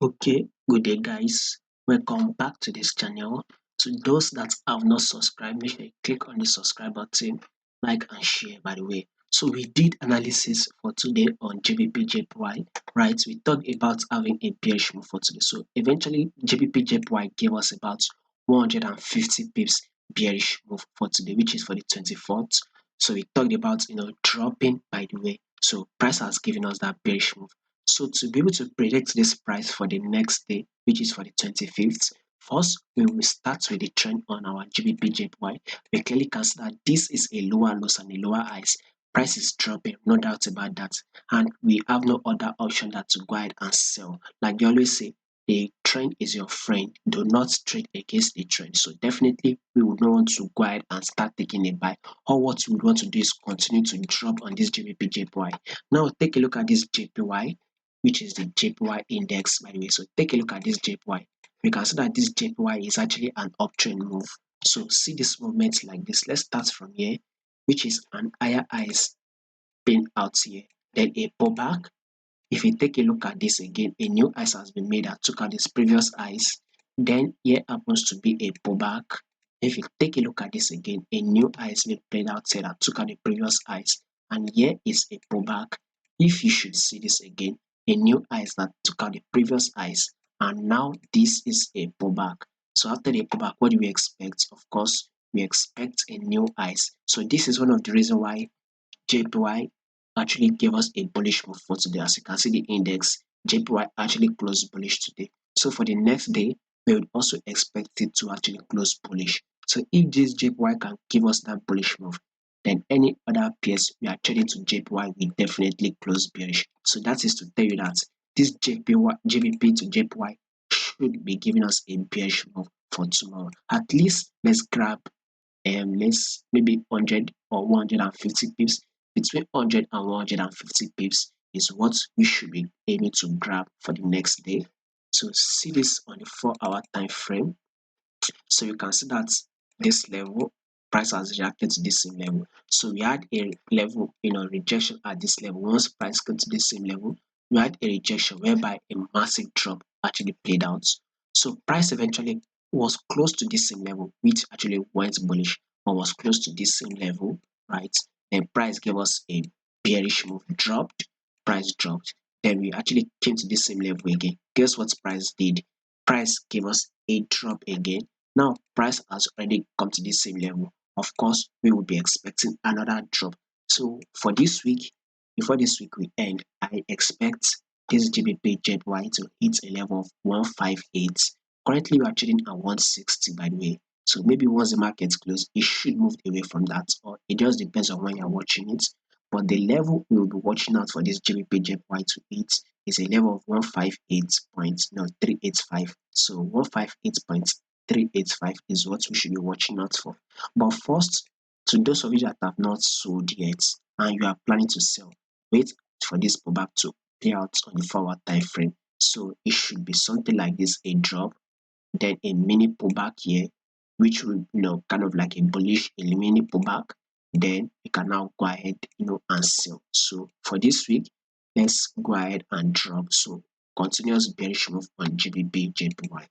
Okay, good day guys. Welcome back to this channel. To those that have not subscribed, make sure you click on the subscribe button, like and share by the way. So we did analysis for today on GBPJPY, right? We talked about having a bearish move for today. So eventually GBPJPY gave us about 150 pips bearish move for today, which is for the 24th. So we talked about dropping by the way. So price has given us that bearish move. So to be able to predict this price for the next day, which is for the 25th, first we will start with the trend on our GBPJPY. We clearly can see that this is a lower lows and a lower highs. Price is dropping, no doubt about that. And we have no other option than to go ahead and sell. Like you always say, the trend is your friend. Do not trade against the trend. So definitely we would not want to go ahead and start taking a buy. Or what we would want to do is continue to drop on this GBPJPY. Now take a look at this JPY, which is the JPY index, by the way. So take a look at this JPY. We can see that this JPY is actually an uptrend move. So see this movement like this. Let's start from here, which is an higher highs being out here, then a pullback. If you take a look at this again, a new ice has been made that took out this previous ice. Then here happens to be a pullback. If you take a look at this again, a new ice being played out here that took out the previous ice. And here is a pullback. If you should see this again, a new ice that took out the previous ice. And now this is a pullback. So after the pullback, what do we expect? Of course, we expect a new ice. So this is one of the reasons why JPY actually gave us a bullish move for today. As you can see, the index JPY actually closed bullish today. So for the next day, we would also expect it to actually close bullish. So if this JPY can give us that bullish move, then any other pairs we are trading to JPY will definitely close bearish. So that is to tell you that this GBP to JPY should be giving us a bearish move for tomorrow. At least let's grab let's maybe 100 or 150 pips. Between 100 and 150 pips is what we should be aiming to grab for the next day. So see this on the 4-hour time frame. So you can see that this level price has reacted to this same level. So we had a level, rejection at this level. Once price got to the same level, we had a rejection whereby a massive drop actually played out. So price eventually was close to this same level, which actually went bullish, or was close to this same level, right? Then price gave us a bearish move, dropped, price dropped. Then we actually came to this same level again. Guess what price did? Price gave us a drop again. Now price has already come to this same level. Of course, we will be expecting another drop. So for this week, before this week we end, I expect this GBPJPY to hit a level of 158. Currently, we are trading at 160, by the way. So maybe once the market closes, it should move away from that, or it just depends on when you're watching it. But the level we will be watching out for this GBPJPY to hit is a level of 158.385. So 158.385 is what we should be watching out for. But first, to those of you that have not sold yet and you are planning to sell, wait for this pullback to play out on the 4-hour time frame. So it should be something like this: a drop, then a mini pullback here, which will kind of like a bullish, a mini pullback. Then you can now go ahead and sell. So for this week, let's go ahead and drop. So continuous bearish move on GBP JPY.